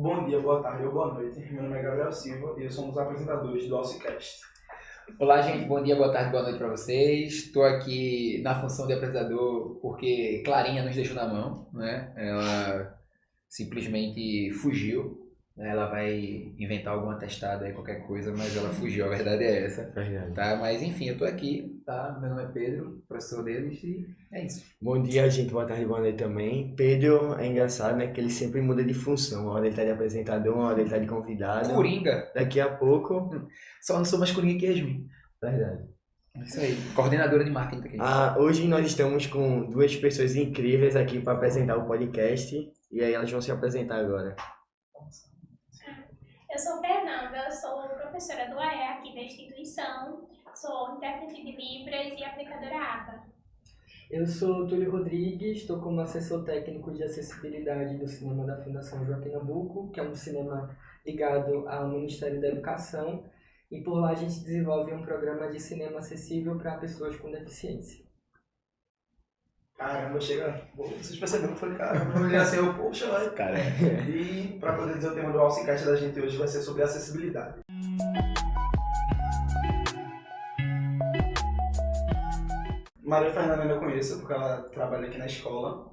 Bom dia, boa tarde ou boa noite. Meu nome é Gabriel Silva e eu sou um dos apresentadores do AlciCast. Olá, gente. Bom dia, boa tarde, boa noite para vocês. Estou aqui na função de apresentador porque Clarinha nos deixou na mão, né? Ela simplesmente fugiu, né? Ela vai inventar algum atestado aí, qualquer coisa, mas ela fugiu, a verdade é essa, Verdade. tá? Mas enfim, eu tô aqui, tá? Meu nome é Pedro, professor deles e é isso. Bom dia, gente. Boa tarde, boa noite também. Pedro é engraçado, né? Que ele sempre muda de função. Uma hora ele tá de apresentador, uma hora ele tá de convidado. Coringa, Daqui a pouco. só não sou mais Coringa que Yasmin. Verdade. É isso aí, coordenadora de marketing aqui. Hoje nós estamos com duas pessoas incríveis aqui para apresentar o podcast. E aí elas vão se apresentar agora. Eu sou Fernanda, sou professora do AE aqui da instituição, sou intérprete de Libras e aplicadora ABA. Eu sou Túlio Rodrigues, estou como assessor técnico de acessibilidade do cinema da Fundação Joaquim Nabuco, que é um cinema ligado ao Ministério da Educação, e por lá a gente desenvolve um programa de cinema acessível para pessoas com deficiência. Caramba, chega. Vocês perceberam que foi caramba. Eu olhei assim, poxa, vai. Cara. E para poder dizer o tema do AlciCast da gente hoje vai ser sobre acessibilidade. Maria Fernanda eu conheço, porque ela trabalha aqui na escola,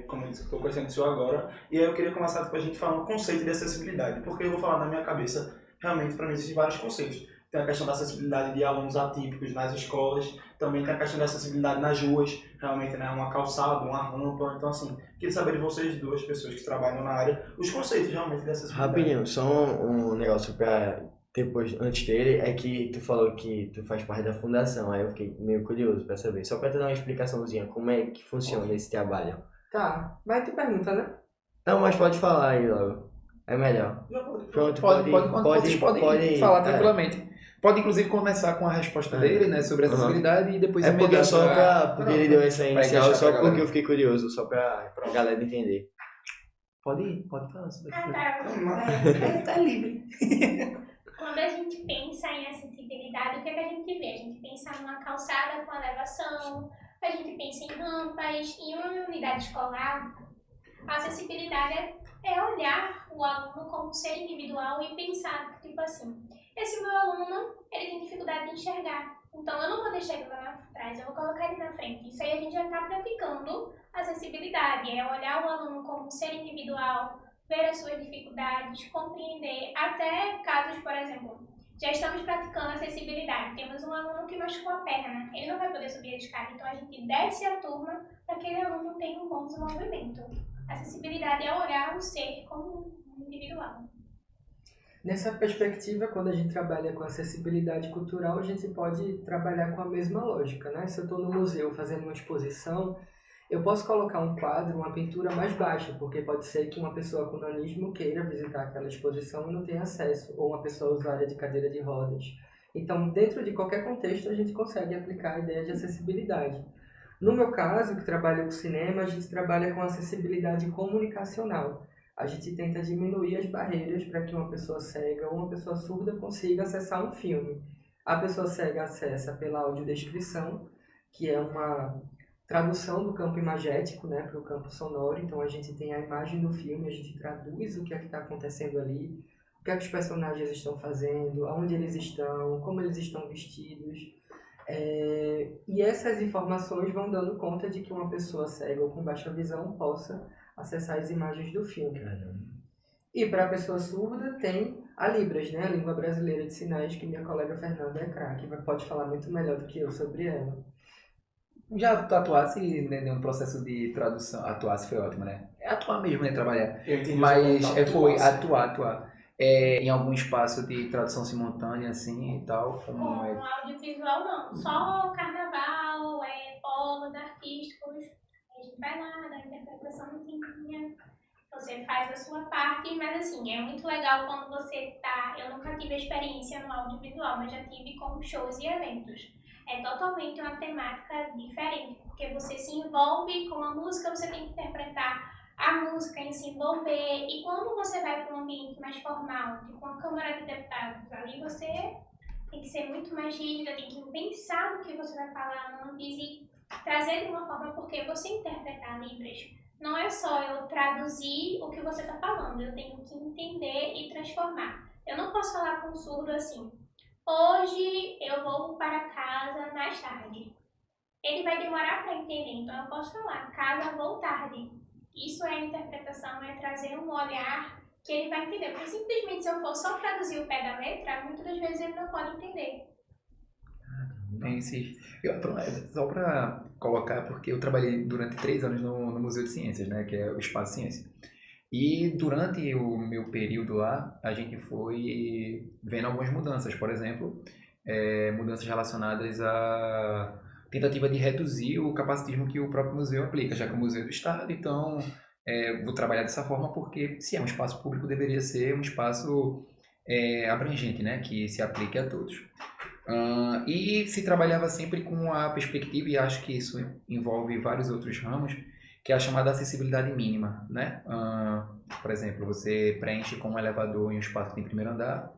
como eu disse, estou conhecendo o senhor agora, e aí eu queria começar a gente falar um conceito de acessibilidade, porque eu vou falar na minha cabeça, realmente para mim existem vários conceitos. Tem a questão da acessibilidade de alunos atípicos nas escolas, também tem a questão da acessibilidade nas ruas, realmente, né, uma calçada, uma rampa, então assim, queria saber de vocês duas pessoas que trabalham na área, os conceitos realmente de acessibilidade. Rapidinho, só um negócio para depois, antes dele, é que tu falou que tu faz parte da fundação, aí eu fiquei meio curioso para saber. Só para tu dar uma explicaçãozinha, como é que funciona esse trabalho. Tá, mas tu pergunta, né? Não, mas pode falar aí logo. É melhor. Pronto, Vocês podem falar tranquilamente. Pode inclusive começar com a resposta dele, né, sobre a acessibilidade e depois porque só porque ele deu essa inicial, só pra porque eu fiquei curioso, só pra galera entender. Pode falar sobre isso. Tá livre. Quando a gente pensa em acessibilidade, o que a gente vê? A gente pensa numa calçada com elevação, a gente pensa em rampas, em uma unidade escolar. A acessibilidade é olhar o aluno como um ser individual e pensar, tipo assim, esse meu aluno, ele tem dificuldade de enxergar, então eu não vou deixar ele lá atrás, eu vou colocar ele na frente. Isso aí a gente já está praticando acessibilidade, é olhar o aluno como um ser individual, ver as suas dificuldades, compreender, até casos, por exemplo, já estamos praticando acessibilidade, temos um aluno que machucou a perna, ele não vai poder subir a escada, então a gente desce a turma para que aquele aluno tenha um bom desenvolvimento. Acessibilidade é olhar o ser como um individual. Nessa perspectiva, quando a gente trabalha com acessibilidade cultural, a gente pode trabalhar com a mesma lógica, né? Se eu estou no museu fazendo uma exposição, eu posso colocar um quadro, uma pintura mais baixa, porque pode ser que uma pessoa com nanismo queira visitar aquela exposição e não tenha acesso, ou uma pessoa usuária de cadeira de rodas. Então, dentro de qualquer contexto, a gente consegue aplicar a ideia de acessibilidade. No meu caso, que trabalho com cinema, a gente trabalha com acessibilidade comunicacional. A gente tenta diminuir as barreiras para que uma pessoa cega ou uma pessoa surda consiga acessar um filme. A pessoa cega acessa pela audiodescrição, que é uma tradução do campo imagético, né, para o campo sonoro. Então a gente tem a imagem do filme, a gente traduz o que é que está acontecendo ali, o que é que os personagens estão fazendo, aonde eles estão, como eles estão vestidos. E essas informações vão dando conta de que uma pessoa cega ou com baixa visão possa acessar as imagens do filme. Caramba. E para a pessoa surda tem a Libras, né, a língua brasileira de sinais, que minha colega Fernanda é craque, pode falar muito melhor do que eu sobre ela. Já tu atuasse num processo de tradução? Atuasse foi ótimo, né? É atuar mesmo, né? Trabalhar. Eu entendi. Mas foi atuar. Em algum espaço de tradução simultânea, assim, e tal. Com audiovisual, não. Só carnaval, polos artísticos. A gente vai lá, dá a interpretaçãozinha. Você faz a sua parte, mas assim, é muito legal quando você tá... Eu nunca tive experiência no audiovisual, mas já tive com shows e eventos. É totalmente uma temática diferente, porque você se envolve com a música, você tem que interpretar a música em se envolver, e quando você vai para um ambiente mais formal, tipo uma Câmara de Deputados, ali você tem que ser muito mais rígida, tem que pensar no que você vai falar antes e trazer de uma forma, porque você interpretar Libras Não é só eu traduzir o que você está falando, eu tenho que entender e transformar. Eu não posso falar com um surdo assim, hoje eu vou para casa mais tarde. Ele vai demorar para entender, então eu posso falar, casa vou tarde. Isso é interpretação, é trazer um olhar que ele vai entender. Porque simplesmente se eu for só traduzir o pé da letra, muitas das vezes ele não pode entender. Só para colocar, porque eu trabalhei durante 3 anos no Museu de Ciências, né, que é o Espaço Ciência. E durante o meu período lá, a gente foi vendo algumas mudanças, por exemplo, mudanças relacionadas à tentativa de reduzir o capacitismo que o próprio museu aplica, já que o museu é do Estado, então vou trabalhar dessa forma porque, se é um espaço público, deveria ser um espaço abrangente, né, que se aplique a todos. E se trabalhava sempre com a perspectiva, e acho que isso envolve vários outros ramos, que é a chamada acessibilidade mínima, né? Por exemplo, você preenche com um elevador em um espaço que tem primeiro andar,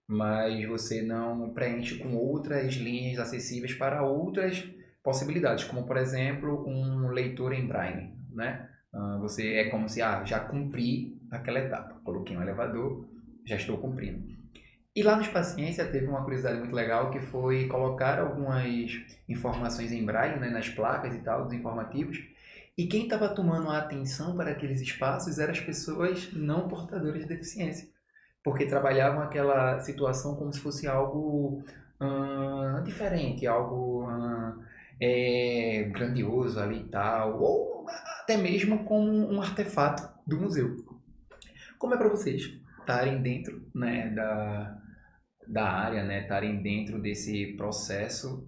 mas você não preenche com outras linhas acessíveis para outras possibilidades, como por exemplo um leitor em braille, né? Você é como se, já cumpri aquela etapa, coloquei um elevador, já estou cumprindo. E lá no Espaço Ciência teve uma curiosidade muito legal que foi colocar algumas informações em braille, né, nas placas e tal, dos informativos, e quem estava tomando a atenção para aqueles espaços eram as pessoas não portadoras de deficiência, porque trabalhavam aquela situação como se fosse algo diferente, algo grandioso ali e tal, ou até mesmo como um artefato do museu. Como é para vocês estarem dentro, né, da área, né, estarem dentro desse processo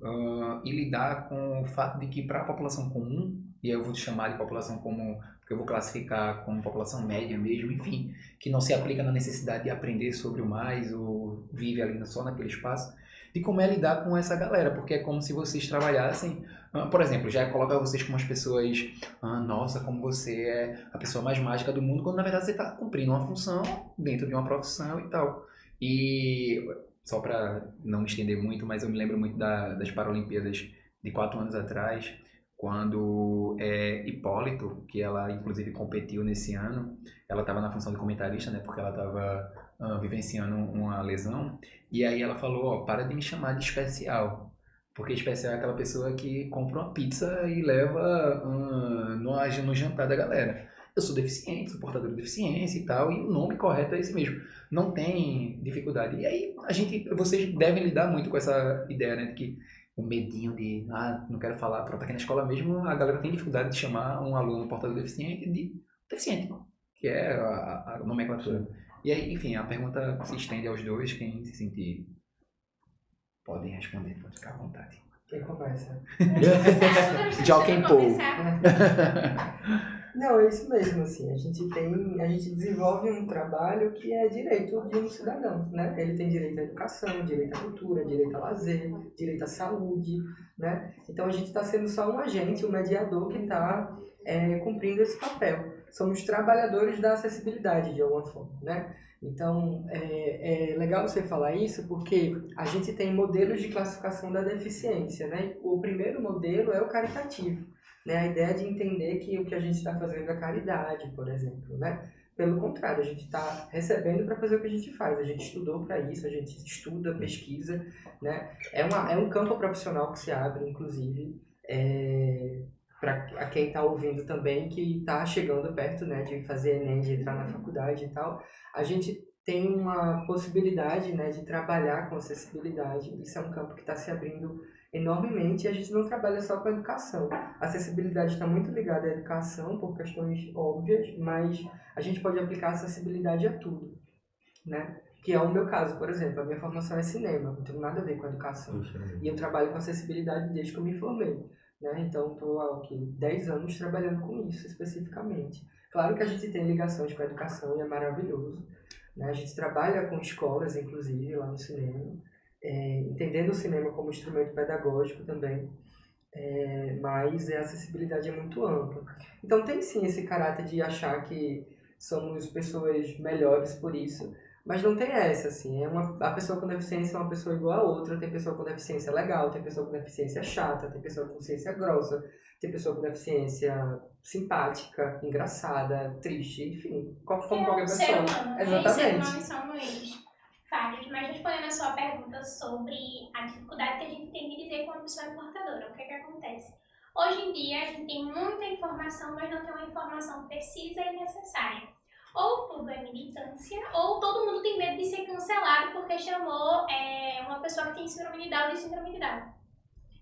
e lidar com o fato de que para a população comum, e eu vou te chamar de população comum porque eu vou classificar como população média mesmo, enfim, que não se aplica na necessidade de aprender sobre o mais ou vive ali só naquele espaço, de como é lidar com essa galera, porque é como se vocês trabalhassem, por exemplo, já coloca vocês como as pessoas, nossa, como você é a pessoa mais mágica do mundo, quando na verdade você está cumprindo uma função dentro de uma profissão e tal. E só para não me estender muito, mas eu me lembro muito das Paralimpíadas de 4 anos atrás, quando Hipólito, que ela inclusive competiu nesse ano, ela estava na função de comentarista, né, porque ela estava vivenciando uma lesão, e aí ela falou, para de me chamar de especial, porque especial é aquela pessoa que compra uma pizza e leva no jantar da galera. Eu sou deficiente, sou portador de deficiência e tal, e o nome correto é esse mesmo. Não tem dificuldade. E aí, vocês devem lidar muito com essa ideia, né, de que o medinho de, não quero falar, pronto, aqui na escola mesmo, a galera tem dificuldade de chamar um aluno portador deficiente de deficiente, que é a nomenclatura. E aí, enfim, a pergunta se estende aos dois, quem se sentir podem responder, pode ficar à vontade. Quem começa? Joaquim Paul. Não, é isso mesmo, assim, a gente desenvolve um trabalho que é direito de um cidadão, né? Ele tem direito à educação, direito à cultura, direito ao lazer, direito à saúde, né? Então a gente está sendo só um agente, um mediador que está cumprindo esse papel. Somos trabalhadores da acessibilidade, de alguma forma, né? Então, é legal você falar isso porque a gente tem modelos de classificação da deficiência, né? O primeiro modelo é o caritativo, né? A ideia de entender que o que a gente está fazendo é caridade, por exemplo, né? Pelo contrário, a gente está recebendo para fazer o que a gente faz. A gente estudou para isso, a gente estuda, pesquisa, né? É um campo profissional que se abre, inclusive, para quem está ouvindo também, que está chegando perto, né, de fazer Enem, de entrar na faculdade e tal. A gente tem uma possibilidade, né, de trabalhar com acessibilidade. Isso é um campo que está se abrindo enormemente, e a gente não trabalha só com a educação. A acessibilidade está muito ligada à educação por questões óbvias, mas a gente pode aplicar acessibilidade a tudo, né? Que é o meu caso, por exemplo. A minha formação é cinema, não tem nada a ver com a educação. E eu trabalho com acessibilidade desde que eu me formei, né? Então estou há 10 anos trabalhando com isso especificamente. Claro que a gente tem ligações com a educação e é maravilhoso, né? A gente trabalha com escolas, inclusive, lá no cinema, entendendo o cinema como instrumento pedagógico também, mas a acessibilidade é muito ampla. Então tem sim esse caráter de achar que somos pessoas melhores por isso, Mas não tem essa, assim. A pessoa com deficiência é uma pessoa igual a outra. Tem pessoa com deficiência legal, tem pessoa com deficiência chata, tem pessoa com deficiência grossa, tem pessoa com deficiência simpática, engraçada, triste, enfim. Como qualquer É um ser pessoa. humano, né? Exatamente. E ser humanos somos falhos. Mas respondendo a sua pergunta sobre a dificuldade que a gente tem de dizer que uma pessoa é portadora, o que é que acontece? Hoje em dia a gente tem muita informação, mas não tem uma informação precisa e necessária. Ou tudo é militância, ou todo mundo tem medo de ser cancelado porque chamou uma pessoa que tem síndrome de Down de síndrome de Down.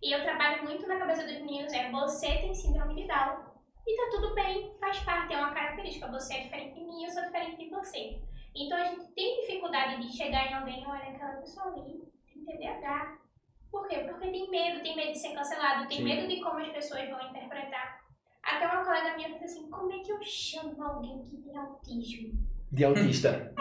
E eu trabalho muito na cabeça dos meninos, você tem síndrome de Down. E tá tudo bem, faz parte, é uma característica. Você é diferente de mim, eu sou diferente de você. Então a gente tem dificuldade de chegar em alguém, olha, aquela pessoa ali tem TDAH. Por quê? Porque tem medo de ser cancelado, tem medo de como as pessoas vão interpretar. Até uma colega minha disse assim, como é que eu chamo alguém que tem autismo? De autista.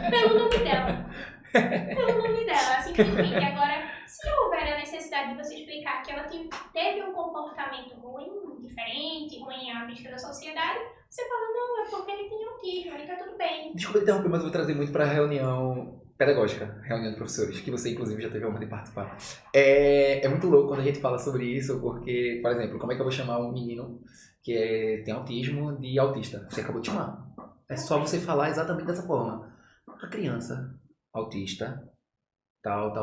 Pelo nome dela. Pelo nome dela, simplesmente. Agora, se houver a necessidade de você explicar que ela teve um comportamento ruim, diferente, ruim à vista da sociedade, você fala, não, é porque ele tem autismo, ele tá tudo bem. Desculpa interromper, mas eu vou trazer muito para a reunião pedagógica, reunião de professores, que você inclusive já teve a honra de participar. É muito louco quando a gente fala sobre isso, porque, por exemplo, como é que eu vou chamar um menino que tem autismo de autista? Você acabou de chamar. É só você falar exatamente dessa forma. A criança autista, tal.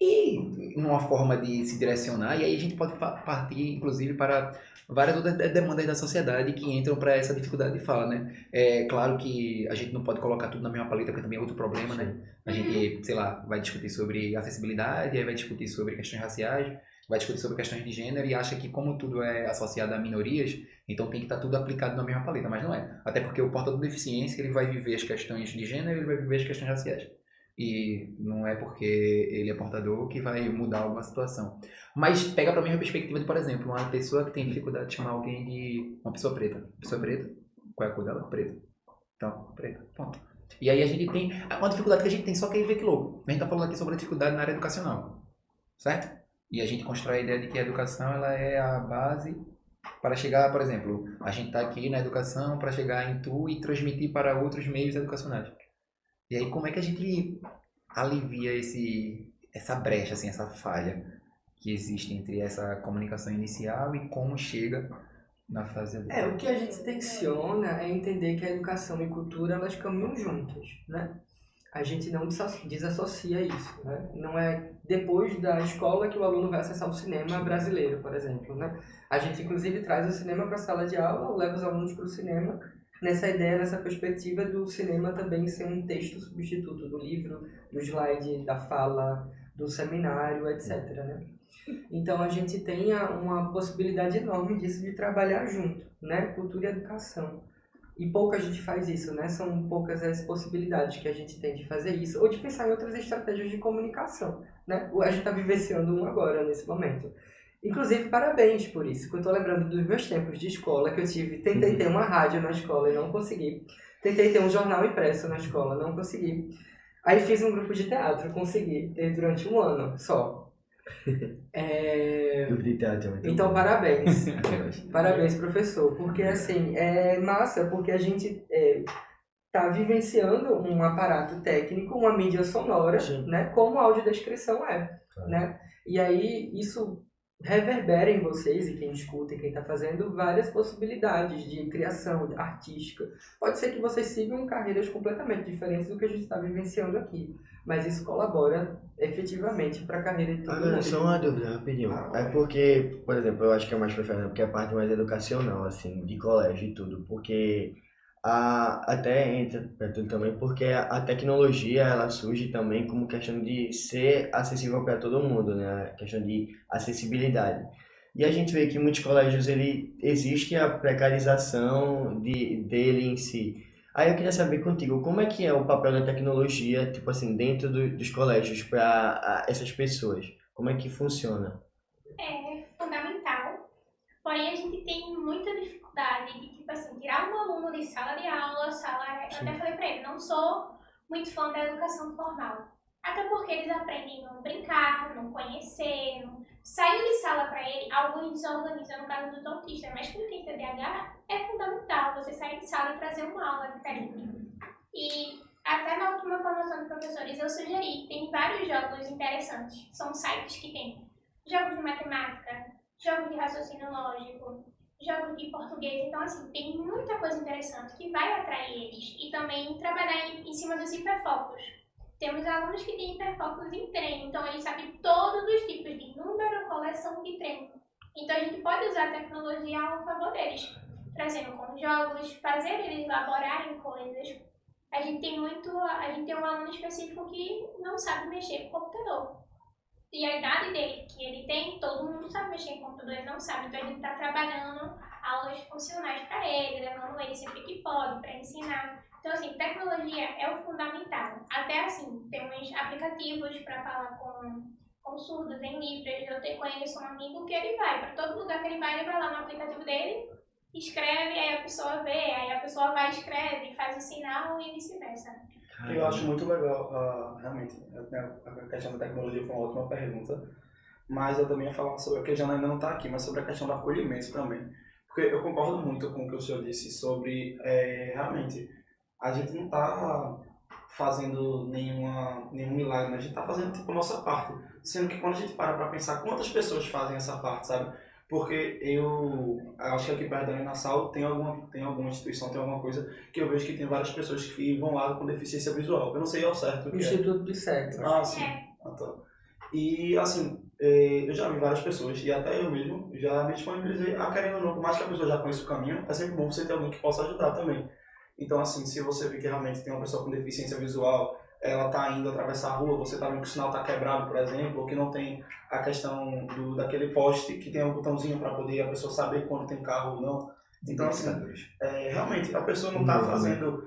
E numa forma de se direcionar, e aí a gente pode partir, inclusive, para várias outras demandas da sociedade que entram para essa dificuldade de fala, né? É claro que a gente não pode colocar tudo na mesma paleta, porque também é outro problema, né? A gente, sei lá, vai discutir sobre acessibilidade, aí vai discutir sobre questões raciais, vai discutir sobre questões de gênero e acha que como tudo é associado a minorias, então tem que estar tudo aplicado na mesma paleta, mas não é. Até porque o portador de deficiência, ele vai viver as questões de gênero, ele vai viver as questões raciais. E não é porque ele é portador que vai mudar alguma situação. Mas pega pra mim a perspectiva de, por exemplo, uma pessoa que tem dificuldade de chamar alguém de uma pessoa preta. Pessoa preta? Qual é a cor dela? Preta. Então, preta. Ponto. E aí a gente tem uma dificuldade que a gente tem, só que aí vê que louco. A gente tá falando aqui sobre a dificuldade na área educacional. Certo? E a gente constrói a ideia de que a educação ela é a base para chegar, por exemplo, a gente tá aqui na educação para chegar em tu e transmitir para outros meios educacionais. E aí, como é que a gente alivia essa brecha, assim, essa falha que existe entre essa comunicação inicial e como chega na fase adulta? O que a gente tensiona é entender que a educação e cultura, elas caminham juntas, né? A gente não desassocia isso, né? Não é depois da escola que o aluno vai acessar o cinema brasileiro, por exemplo, né? A gente, inclusive, traz o cinema para a sala de aula, leva os alunos para o cinema, nessa ideia, nessa perspectiva do cinema também ser um texto substituto do livro, do slide, da fala, do seminário, etc. Né? Então a gente tem uma possibilidade enorme disso de trabalhar junto, né? Cultura e educação. E pouca gente faz isso, né? São poucas as possibilidades que a gente tem de fazer isso, ou de pensar em outras estratégias de comunicação, né? A gente está vivenciando um agora, nesse momento. Inclusive, parabéns por isso, que eu tô lembrando dos meus tempos de escola, que eu tentei ter uma rádio na escola e não consegui. Tentei ter um jornal impresso na escola, não consegui. Aí fiz um grupo de teatro, consegui ter durante um ano só. Grupo de teatro é muito Então, bom. parabéns. Parabéns, professor. Porque, assim, é massa, porque a gente tá vivenciando um aparato técnico, uma mídia sonora, né? Como a audiodescrição é, né? E aí, isso reverbera em vocês e quem escuta e quem está fazendo várias possibilidades de criação artística. Pode ser que vocês sigam carreiras completamente diferentes do que a gente está vivenciando aqui, mas isso colabora efetivamente para a carreira de todo Agora, mundo. só uma dúvida, rapidinho. É porque, por exemplo, eu acho que é mais preferido porque é a parte mais educacional, assim, de colégio e tudo, porque até entra para tudo também, porque a tecnologia ela surge também como questão de ser acessível para todo mundo, né? A questão de acessibilidade. E a gente vê que em muitos colégios existe a precarização dele em si. Aí eu queria saber contigo, como é que é o papel da tecnologia, tipo assim, dentro dos colégios para essas pessoas? Como é que funciona? É fundamental, porém a gente tem muita dificuldade de, tipo assim, tirar um aluno de sala de aula, eu até falei pra ele, não sou muito fã da educação formal, até porque eles aprendem a não brincar, não conhecer, saiu de sala pra ele, alguns desorganizam no caso dos autistas, mas quem tem TDAH é fundamental você sair de sala e trazer uma aula diferente. E a professores, eu sugeri, tem vários jogos interessantes. São sites que tem jogos de matemática, jogos de raciocínio lógico, jogos de português. Então, assim, tem muita coisa interessante que vai atrair eles. E também trabalhar em cima dos hiperfocos. Temos alunos que têm hiperfocos em treino, então eles sabem todos os tipos de número, coleção de treino. Então, a gente pode usar a tecnologia ao favor deles, trazendo com jogos, fazer eles elaborarem coisas. A gente tem um aluno específico que não sabe mexer com o computador. E a idade dele, que ele tem, todo mundo sabe mexer em computador, ele não sabe. Então a gente está trabalhando aulas funcionais para ele, levando ele sempre que pode, para ensinar. Então, assim, tecnologia é o fundamental. Até assim, temos aplicativos para falar com surdos em Libras. Eu conheço um amigo que ele vai, para todo lugar que ele vai lá no aplicativo dele, escreve, aí a pessoa vê, aí a pessoa vai, escreve, faz o sinal e vice-versa. Eu acho muito legal, realmente, a questão da tecnologia foi uma ótima pergunta, mas eu também ia falar sobre, porque a Jana ainda não está aqui, mas sobre a questão do acolhimento também. Porque eu concordo muito com o que o senhor disse sobre, realmente, a gente não está fazendo nenhum milagre, né? A gente está fazendo tipo a nossa parte, sendo que quando a gente para pensar quantas pessoas fazem essa parte, sabe? Porque eu acho que aqui perto da Unassal tem alguma instituição, tem alguma coisa que eu vejo que tem várias pessoas que vão lá com deficiência visual. Eu não sei ao certo o que Instituto de Cegos. Ah, sim. Ah, tá. E assim, eu já vi várias pessoas, e até eu mesmo já me disponibilizei querendo ou não, por mais que a pessoa já conheça o caminho, é sempre bom você ter alguém que possa ajudar também. Então assim, se você vê que realmente tem uma pessoa com deficiência visual, ela está indo atravessar a rua, você está vendo que o sinal está quebrado, por exemplo, ou que não tem a questão daquele poste que tem um botãozinho para poder a pessoa saber quando tem carro ou não. Então, assim, realmente, a pessoa não está fazendo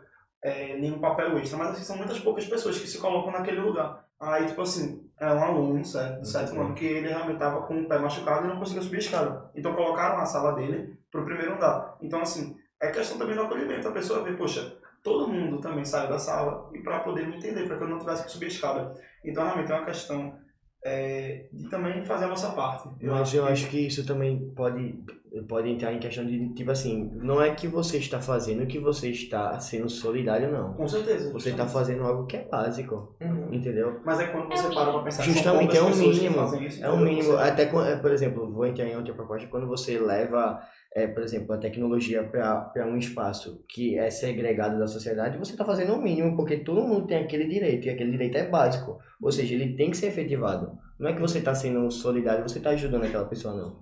nenhum papel extra, mas assim, são muitas poucas pessoas que se colocam naquele lugar. Aí, tipo assim, é um aluno, certo, do sétimo ano, que ele realmente estava com o pé machucado e não conseguia subir a escada. Então, colocaram a sala dele para o primeiro andar. Então, assim, é questão também do acolhimento. A pessoa vê, poxa, todo mundo também saiu da sala e para poder me entender, para que eu não tivesse que subir a escada. Então, realmente, é uma questão de também fazer a nossa parte. Mas eu acho que isso também pode entrar em questão de, tipo assim, não é que você está fazendo que você está sendo solidário, não. Com certeza. Você está fazendo algo que é básico, entendeu? Mas é quando você para pensar justamente, que são é um poucas pessoas que mínimo, fazem isso, é um mínimo. você- Até, por exemplo, vou entrar em outra proposta, quando você leva, por exemplo, a tecnologia para um espaço que é segregado da sociedade, você está fazendo o mínimo, porque todo mundo tem aquele direito, e aquele direito é básico. Ou seja, ele tem que ser efetivado. Não é que você está sendo solidário, você está ajudando aquela pessoa, não.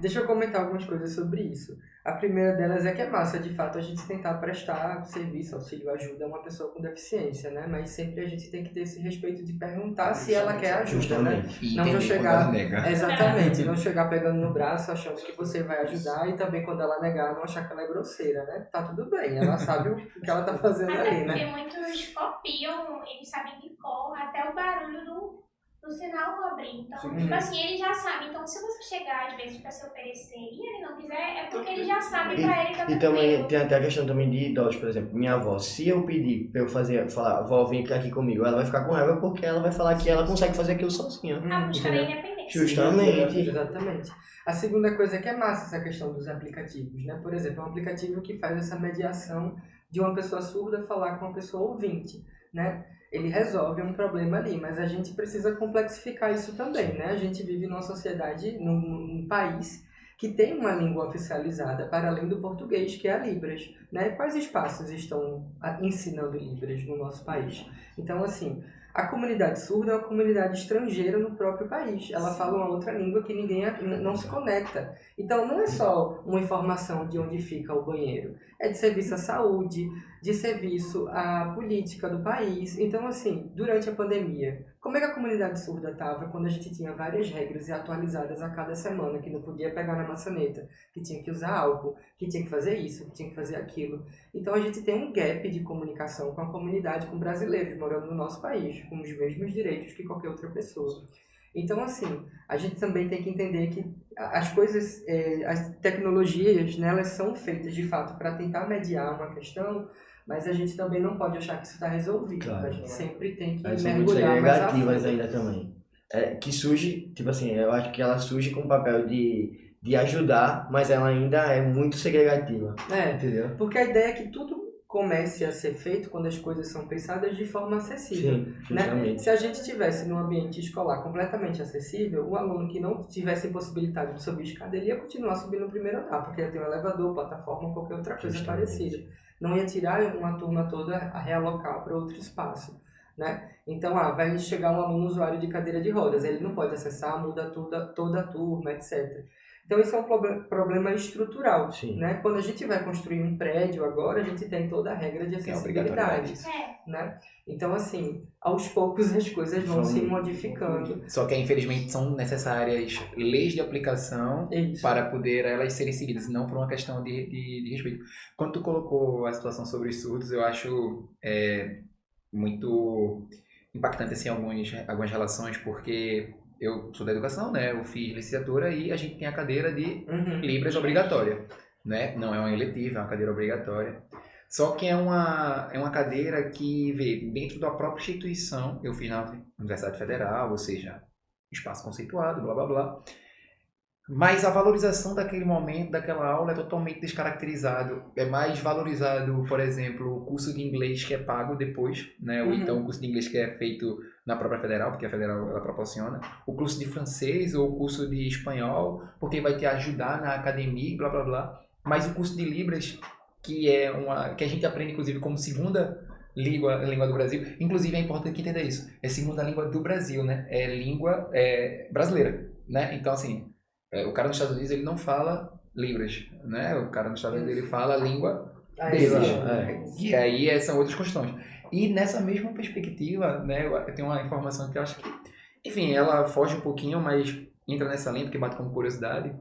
Deixa eu comentar algumas coisas sobre isso. A primeira delas é que é massa, de fato, a gente tentar prestar serviço, auxílio, ajuda a uma pessoa com deficiência, né? Mas sempre a gente tem que ter esse respeito de perguntar se ela quer ajuda, né? E Não vou entender chegar- quando ela nega. Exatamente, não chegar pegando no braço achando que você vai ajudar e também quando ela negar não achar que ela é grosseira, né? Tá tudo bem, ela sabe o que ela tá fazendo Até ali, porque né? muitos copiam, eles sabem de cor, até o barulho do sinal abrir. Então, Sim. tipo assim, ele já sabe. Então, se você chegar às vezes pra se oferecer e ele não quiser, é porque ele já sabe pra ele tá E também tranquilo. tem até a questão também de idosos, por exemplo, minha avó, se eu pedir para eu falar, vó, vem aqui comigo, ela vai ficar com raiva porque ela vai falar que ela consegue fazer aquilo sozinha. A busca da entendeu? independência. Justamente. Exatamente. A segunda coisa é que é massa essa questão dos aplicativos, né? Por exemplo, é um aplicativo que faz essa mediação de uma pessoa surda falar com uma pessoa ouvinte, né? Ele resolve um problema ali, mas a gente precisa complexificar isso também, né? A gente vive numa sociedade, num país que tem uma língua oficializada para além do português, que é a Libras, né? Quais espaços estão ensinando Libras no nosso país? Então, assim, a comunidade surda é uma comunidade estrangeira no próprio país. Ela fala uma outra língua que ninguém não se conecta. Então, não é só uma informação de onde fica o banheiro. É de serviço à saúde, de serviço à política do país. Então, assim, durante a pandemia, como é que a comunidade surda estava quando a gente tinha várias regras e atualizadas a cada semana, que não podia pegar na maçaneta, que tinha que usar álcool, que tinha que fazer isso, que tinha que fazer aquilo. Então, a gente tem um gap de comunicação com a comunidade, com brasileiros morando no nosso país, com os mesmos direitos que qualquer outra pessoa. Então, assim, a gente também tem que entender que as coisas, as tecnologias, né, elas são feitas de fato para tentar mediar uma questão, mas a gente também não pode achar que isso está resolvido. Claro. A gente sempre tem que Elas são muito mergulhar mais a segregativas fundo. ainda também. Que surge, tipo assim, eu acho que ela surge com o papel de ajudar, mas ela ainda é muito segregativa, É, entendeu? porque a ideia é que tudo comece a ser feito quando as coisas são pensadas de forma acessível. Sim, Né? justamente. Se a gente tivesse num ambiente escolar completamente acessível, o aluno que não tivesse possibilidade de subir escada, ele ia continuar subindo no primeiro andar, porque ia ter um elevador, plataforma, qualquer outra coisa Justamente. parecida. Não ia tirar uma turma toda a realocar para outro espaço. Né? Então, vai chegar um aluno usuário de cadeira de rodas, ele não pode acessar, muda toda a turma, etc. Então, isso é um problema estrutural. Sim. Né? Quando a gente vai construir um prédio agora, a gente tem toda a regra de Tem a acessibilidade. obrigatoriedade. Né? Então, assim, aos poucos as coisas vão se Vão- modificando. Só que, infelizmente, são necessárias leis de aplicação Isso. para poder elas serem seguidas, não por uma questão de respeito. Quando tu colocou a situação sobre os surdos, eu acho muito impactante assim, algumas relações, porque eu sou da educação, né? Eu fiz licenciatura e a gente tem a cadeira de Uhum. Libras obrigatória, né? Não é uma eletiva, é uma cadeira obrigatória. Só que é uma cadeira que vê dentro da própria instituição, eu fiz na Universidade Federal, ou seja, espaço conceituado, blá blá blá. Mas a valorização daquele momento, daquela aula, é totalmente descaracterizado. É mais valorizado, por exemplo, o curso de inglês que é pago depois, né? Ou Uhum. então o curso de inglês que é feito na própria federal, porque a federal ela proporciona. O curso de francês ou o curso de espanhol, porque vai te ajudar na academia, blá blá blá. Mas o curso de Libras, que a gente aprende inclusive como segunda língua do Brasil, inclusive é importante que entenda isso. É segunda língua do Brasil, né? É língua brasileira, né? Então assim, o cara nos Estados Unidos ele não fala Libras, né? O cara nos Estados Unidos ele fala a língua Aí, deles. sim. E aí são outras questões. E nessa mesma perspectiva, né, eu tenho uma informação que eu acho que, enfim, ela foge um pouquinho, mas entra nessa linha porque bate como curiosidade,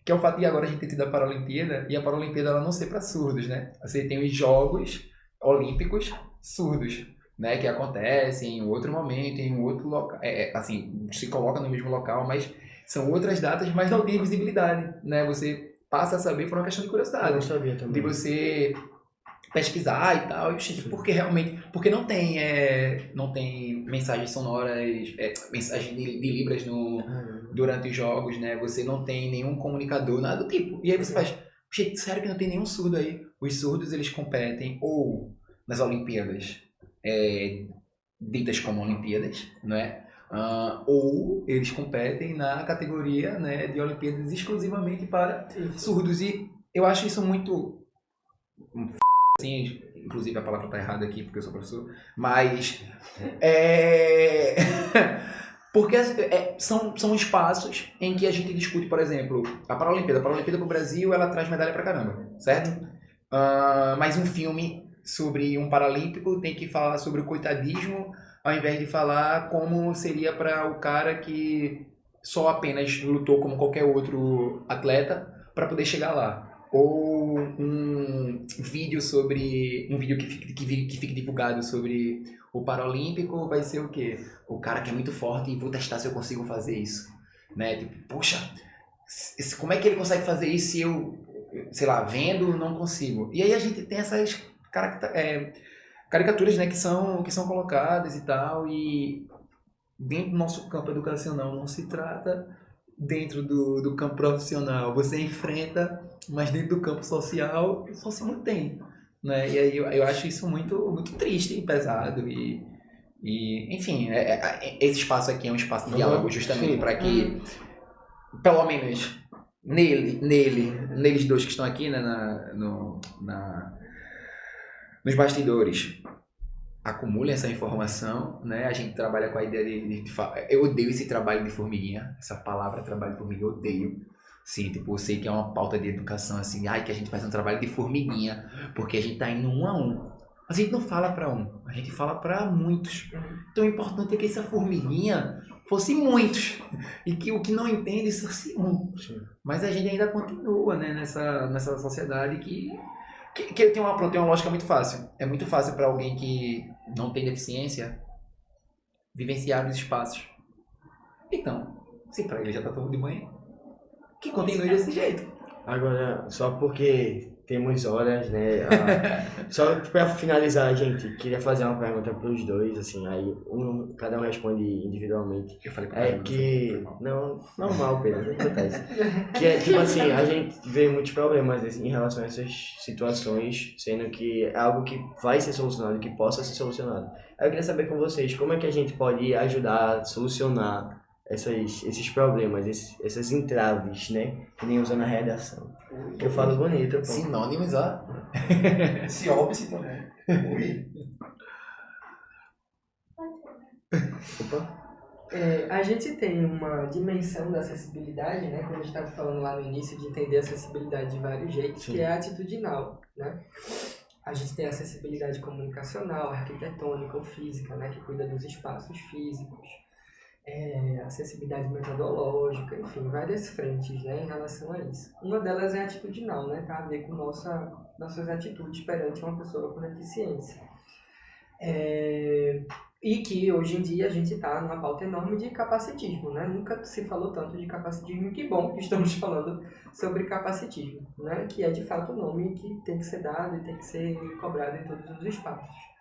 que é o fato de agora a gente ter tido a Paralimpíada, e a Paralimpíada ela não ser para surdos, né? Você tem os Jogos Olímpicos surdos, né, que acontecem em outro momento, em um outro local, assim, se coloca no mesmo local, mas são outras datas, mas não tem visibilidade, né? Você passa a saber por uma questão de Eu curiosidade, não sabia de também. você pesquisar e tal, porque realmente, porque não tem mensagens sonoras, mensagens de Libras durante os jogos, né? Você não tem nenhum comunicador, nada do tipo. E aí você faz, gente, sério que não tem nenhum surdo aí? Os surdos, eles competem ou nas Olimpíadas, ditas como Olimpíadas, né? Ou eles competem na categoria, né, de Olimpíadas exclusivamente para surdos. E eu acho isso muito assim, inclusive a palavra está errada aqui porque eu sou professor, mas porque são espaços em que a gente discute, por exemplo, a Paralimpíada para o Brasil, ela traz medalha pra caramba, certo? Mas um filme sobre um paralímpico tem que falar sobre o coitadismo ao invés de falar como seria para o cara que só apenas lutou como qualquer outro atleta para poder chegar lá. Ou um vídeo que fique divulgado sobre o Paralímpico vai ser o quê? O cara que é muito forte e vou testar se eu consigo fazer isso. Né? Tipo, poxa, como é que ele consegue fazer isso se eu, sei lá, vendo, não consigo? E aí a gente tem essas caricaturas, né, que são colocadas e tal, e dentro do nosso campo educacional não se trata dentro do campo profissional, você enfrenta, mas dentro do campo social só se mantém, né? E aí eu acho isso muito, muito triste e pesado e enfim, esse espaço aqui é um espaço de diálogo justamente para que, pelo menos neles dois que estão aqui, né, nos bastidores, acumulem essa informação, né? A gente trabalha com a ideia de eu odeio esse trabalho de formiguinha, essa palavra trabalho de formiguinha, eu odeio. Sim, tipo, eu sei que é uma pauta de educação, assim, que a gente faz um trabalho de formiguinha, porque a gente tá indo um a um. Mas a gente não fala para um, a gente fala para muitos. Então o importante é que essa formiguinha fosse muitos, e que o que não entende fosse um. Mas a gente ainda continua, né, nessa sociedade que tem uma lógica muito fácil. É muito fácil para alguém que não tem deficiência vivenciar os espaços. Então, se para ele já tá todo de banho, que continue desse jeito. Agora, só porque temos horas, né? Só para finalizar, gente, queria fazer uma pergunta para os dois, assim, aí cada um responde individualmente. Eu falei É que, não, normal, Pedro, acontece. Que é tipo assim, a gente vê muitos problemas assim, em relação a essas situações, sendo que é algo que vai ser solucionado, que possa ser solucionado. Aí eu queria saber com vocês, como é que a gente pode ajudar a solucionar esses problemas, essas entraves, né? Que nem usa na redação. Eu falo bonito, pô. Sinônimos, ó. Esse óbice também. Ui. Opa. A gente tem uma dimensão da acessibilidade, né? Como a gente estava falando lá no início, de entender a acessibilidade de vários jeitos, Sim. que é a atitudinal, né? A gente tem a acessibilidade comunicacional, arquitetônica ou física, né? Que cuida dos espaços físicos. Acessibilidade metodológica, enfim, várias frentes, né, em relação a isso. Uma delas é a atitudinal, né? Tá a ver com nossas atitudes perante uma pessoa com deficiência. E que hoje em dia a gente está numa pauta enorme de capacitismo, né? Nunca se falou tanto de capacitismo, que bom que estamos falando sobre capacitismo, né? Que é de fato um nome que tem que ser dado e tem que ser cobrado em todos os espaços.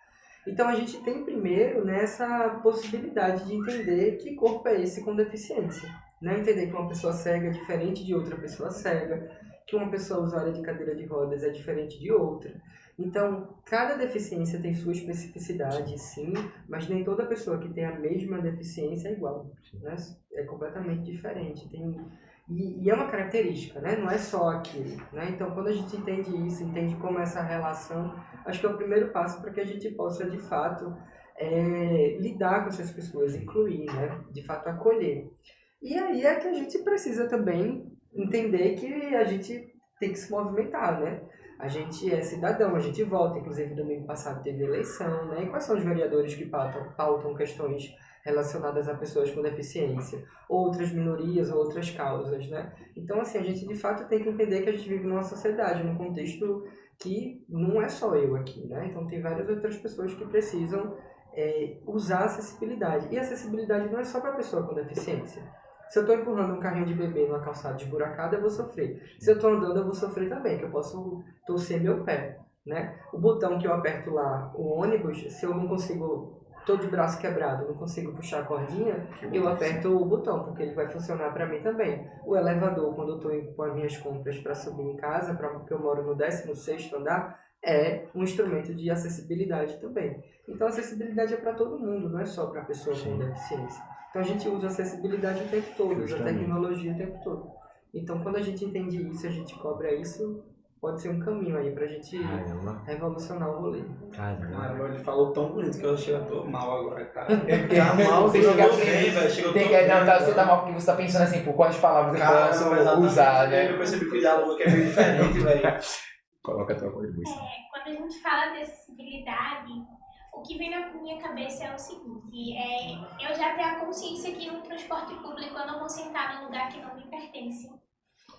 Então a gente tem primeiro, né, essa possibilidade de entender que corpo é esse com deficiência, né? Entender que uma pessoa cega é diferente de outra pessoa cega, que uma pessoa usuária de cadeira de rodas é diferente de outra. Então, cada deficiência tem sua especificidade, sim, mas nem toda pessoa que tem a mesma deficiência é igual, né? É completamente diferente. E é uma característica, né? Não é só aquilo, né? Então, quando a gente entende isso, entende como essa relação, acho que é o primeiro passo para que a gente possa, de fato, lidar com essas pessoas, incluir, né? De fato, acolher. E aí é que a gente precisa também entender que a gente tem que se movimentar, né? A gente é cidadão, a gente vota, inclusive domingo passado teve eleição, né? E quais são os vereadores que pautam questões relacionadas a pessoas com deficiência, outras minorias, outras causas, né? Então, assim, a gente de fato tem que entender que a gente vive numa sociedade, num contexto que não é só eu aqui, né? Então, tem várias outras pessoas que precisam usar a acessibilidade. E a acessibilidade não é só para pessoa com deficiência. Se eu estou empurrando um carrinho de bebê numa calçada esburacada, eu vou sofrer. Se eu estou andando, eu vou sofrer também, que eu posso torcer meu pé, né? O botão que eu aperto lá, o ônibus, se eu não consigo, estou de braço quebrado, não consigo puxar a cordinha, eu aperto o botão, porque ele vai funcionar para mim também. O elevador, quando eu estou indo com as minhas compras para subir em casa, porque eu moro no 16º andar, é um instrumento de acessibilidade também. Então, a acessibilidade é para todo mundo, não é só para a pessoa com deficiência. Então, a gente usa a acessibilidade o tempo todo, usa a tecnologia o tempo todo. Então, quando a gente entende isso, a gente cobra isso, pode ser um caminho aí pra gente revolucionar o rolê. Caramba, ele falou tão bonito que eu achei que eu tô mal agora, cara. Tá mal, você chega bem, velho. Você tá mal porque você tá pensando assim, por quais palavras eu posso usar, né? Eu percebi que o diálogo aqui é meio diferente, velho. Coloca a tua contribuição. Quando a gente fala de acessibilidade, o que vem na minha cabeça é o seguinte, eu já tenho a consciência que no transporte público eu não vou sentar num lugar que não me pertence.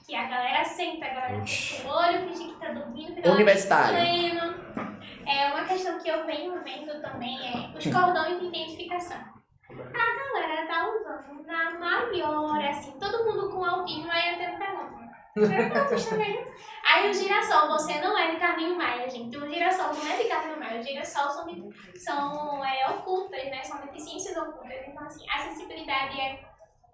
Que a galera senta, a galera fecha o olho, finge que tá dormindo, fica Universitário. Uma questão que eu venho vendo também os cordões de identificação. A galera tá usando na maior, assim, todo mundo com autismo, aí eu tenho pergunta. Aí o girassol, você não é de Carlinhos Maia, gente. O girassol não é de Carlinhos Maia. O girassol são ocultas, né? São deficiências ocultas. Então, assim, acessibilidade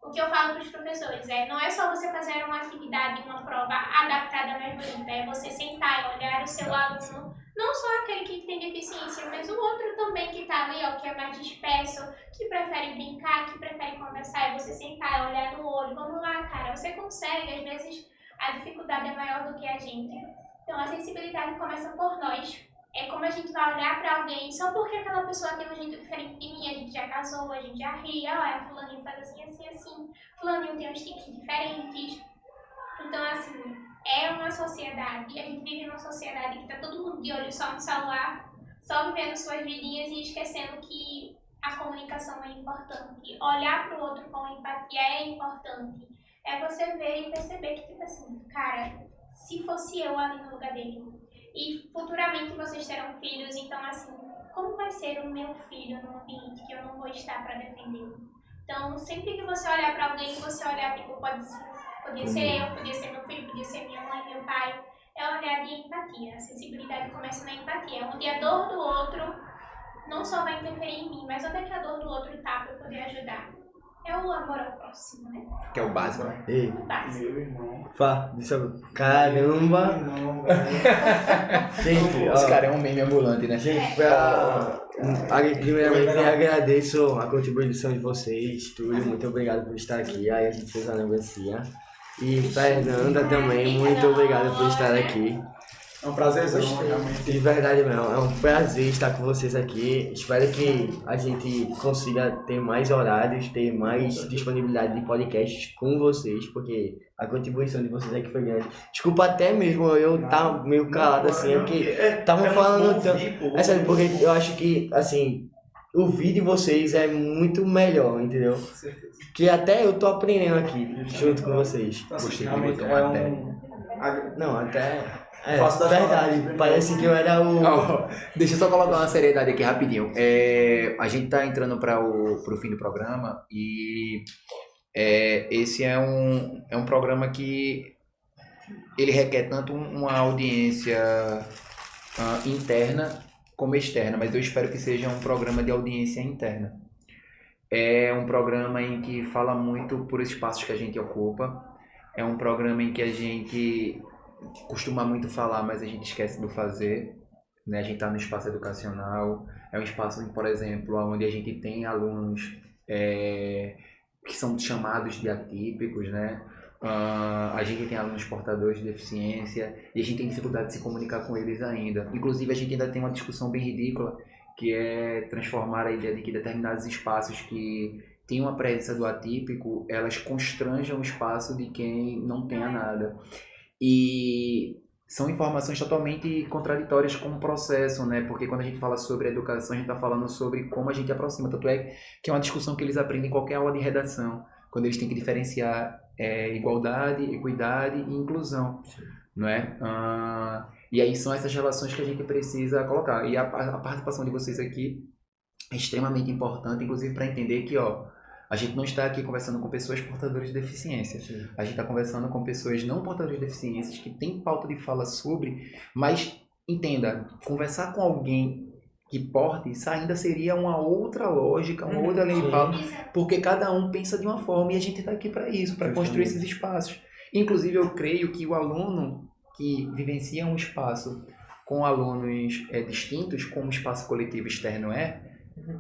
o que eu falo para os professores. Não é só você fazer uma atividade, uma prova adaptada mais bonita. É você sentar e olhar o seu aluno, não só aquele que tem deficiência, mas o outro também que está ali, ó, que é mais disperso, que prefere brincar, que prefere conversar. É você sentar e olhar no olho. Vamos lá, cara, você consegue. Às vezes a dificuldade é maior do que a gente. Então, a sensibilidade começa por nós. É como a gente vai olhar pra alguém só porque aquela pessoa tem um jeito diferente de mim, a gente já casou, a gente já ri, fulaninho faz assim, assim, assim, fulaninho tem uns tiques diferentes. Então, assim, é uma sociedade, a gente vive numa sociedade que tá todo mundo de olho só no celular, só vivendo suas vidinhas e esquecendo que a comunicação é importante. Olhar pro outro com empatia é importante. É você ver e perceber que, tipo assim, cara, se fosse eu ali no lugar dele, e futuramente vocês terão filhos, então assim, como vai ser o meu filho num ambiente que eu não vou estar para defendê-lo? Então, sempre que você olhar para alguém, você olhar, tipo, podia ser eu, podia ser meu filho, podia ser minha mãe, meu pai. é o olhar de empatia. A sensibilidade começa na empatia, onde a dor do outro não só vai interferir em mim, mas onde é que a dor do outro tá para eu poder ajudar? É o amor ao próximo, né? Que é o básico, né? Ei, O básico. Meu irmão. Caramba! Não, velho. Gente, Os ó, caras é um meme ambulante, né? gente, primeiramente eu agradeço a contribuição de vocês, Túlio, muito obrigado por estar aqui. Aí a gente fez a lembrancinha. E Fernanda também, muito obrigado por estar aqui. É um prazerzão, realmente. De verdade mesmo, é um prazer estar com vocês aqui. Espero que a gente consiga ter mais horários, ter mais disponibilidade de podcasts com vocês, porque a contribuição de vocês aqui foi grande. Desculpa até mesmo eu estar meio calado assim, porque estavam falando tanto. É sério, porque eu acho que, assim, o vídeo de vocês é muito melhor, entendeu? Com certeza. Que até eu tô aprendendo aqui, junto com vocês. Então, assim, Gostei de realmente botar é uma Não, até... É, Faço da verdade, palavra. parece que eu era o... Ó, deixa eu só colocar uma seriedade aqui rapidinho. A gente tá entrando para o fim do programa e esse é um programa que ele requer tanto uma audiência interna como externa, mas eu espero que seja um programa de audiência interna. É um programa em que fala muito por espaços que a gente ocupa, é um programa em que a gente costuma muito falar, mas a gente esquece do fazer, né? A gente está no espaço educacional, é um espaço, por exemplo, onde a gente tem alunos que são chamados de atípicos, né? A gente tem alunos portadores de deficiência e a gente tem dificuldade de se comunicar com eles ainda. Inclusive, a gente ainda tem uma discussão bem ridícula, que é transformar a ideia de que determinados espaços que têm uma presença do atípico, elas constranjam o espaço de quem não tenha nada. E são informações totalmente contraditórias com o processo, né? Porque quando a gente fala sobre educação, a gente está falando sobre como a gente aproxima. Tanto é que é uma discussão que eles aprendem em qualquer aula de redação, quando eles têm que diferenciar igualdade, equidade e inclusão, não é? E aí são essas relações que a gente precisa colocar. E a participação de vocês aqui é extremamente importante, inclusive para entender que, a gente não está aqui conversando com pessoas portadoras de deficiência. Sim. A gente está conversando com pessoas não portadoras de deficiências que têm pauta de fala sobre, mas entenda, conversar com alguém que porte, isso ainda seria uma outra lógica, uma outra linha de fala, porque cada um pensa de uma forma e a gente está aqui para isso, para construir esses espaços. Inclusive, eu creio que o aluno que vivencia um espaço com alunos distintos, como o espaço coletivo externo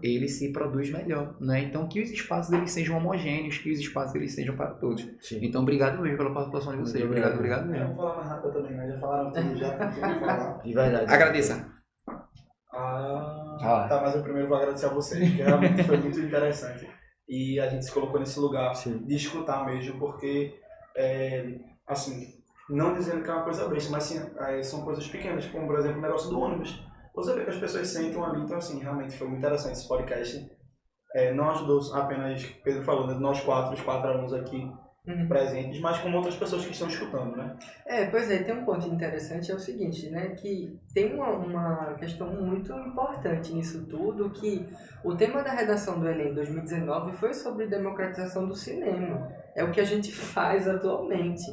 ele se produz melhor, né? Então, que os espaços eles sejam homogêneos, que os espaços eles sejam para todos. Sim. Então, obrigado mesmo pela participação de vocês. Obrigado mesmo. Eu não vou falar mais nada também, né? Já falaram tudo, já tem tudo pra falar. De verdade. Agradeça. Tá, mas eu primeiro vou agradecer a vocês, porque realmente foi muito interessante. E a gente se colocou nesse lugar de escutar mesmo, porque, assim, não dizendo que é uma coisa besta, mas sim, são coisas pequenas, como, por exemplo, o negócio do ônibus. Você vê que as pessoas sentam ali, então assim, realmente foi muito interessante esse podcast. Não ajudou apenas, Pedro falou, né, nós os quatro alunos aqui presentes, mas como outras pessoas que estão escutando, né? Pois é, tem um ponto interessante, é o seguinte, né, que tem uma questão muito importante nisso tudo, que o tema da redação do Enem 2019 foi sobre democratização do cinema. É o que a gente faz atualmente.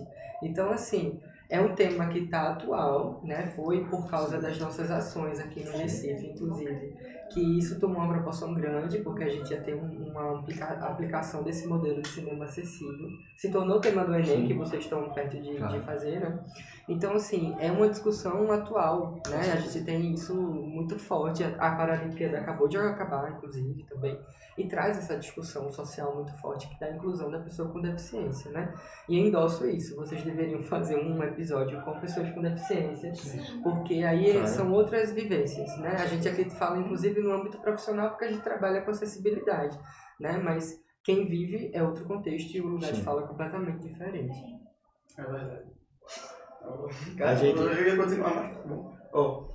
Então, assim, é um tema que está atual, né? Foi por causa das nossas ações aqui no Recife, inclusive, que isso tomou uma proporção grande, porque a gente já tem uma aplicação desse modelo de cinema acessível. Se tornou o tema do Enem, que vocês estão perto de fazer, né? Então, assim, é uma discussão atual, né? A gente tem isso muito forte. A Paralimpíada acabou de acabar, inclusive, também. E traz essa discussão social muito forte que da inclusão da pessoa com deficiência, né? E eu endosso isso. Vocês deveriam fazer um episódio com pessoas com deficiência, porque aí são outras vivências, né? A gente aqui fala, inclusive, no âmbito profissional, porque a gente trabalha com acessibilidade, né? Mas quem vive é outro contexto e o lugar de fala é completamente diferente. É verdade. A gente... Eu ia continuar, mas tá bom.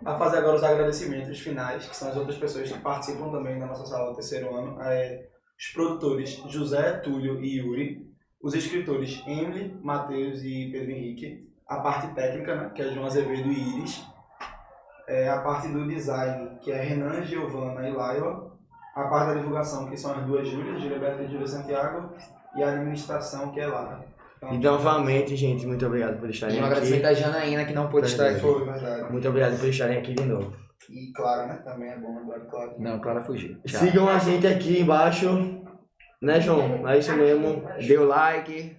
A fazer agora os agradecimentos finais, que são as outras pessoas que participam também da nossa sala do terceiro ano. Os produtores José, Túlio e Yuri, os escritores Emily, Matheus e Pedro Henrique, a parte técnica, né, que é João Azevedo e Iris, a parte do design, que é Renan, Giovana e Laila, a parte da divulgação, que são as duas Júlia Beatriz e Júlia Santiago, e a administração, que é Lara. E novamente, gente, muito obrigado por estarem E um aqui. agradecimento à Janaína que não pôde estar aqui. Foi, verdade. Muito obrigado por estarem aqui de novo. E claro, né? Também é bom lembrar, claro. Não, Clara fugiu. Tchau. Sigam a gente aqui embaixo, né, João? É isso mesmo. Dê o like.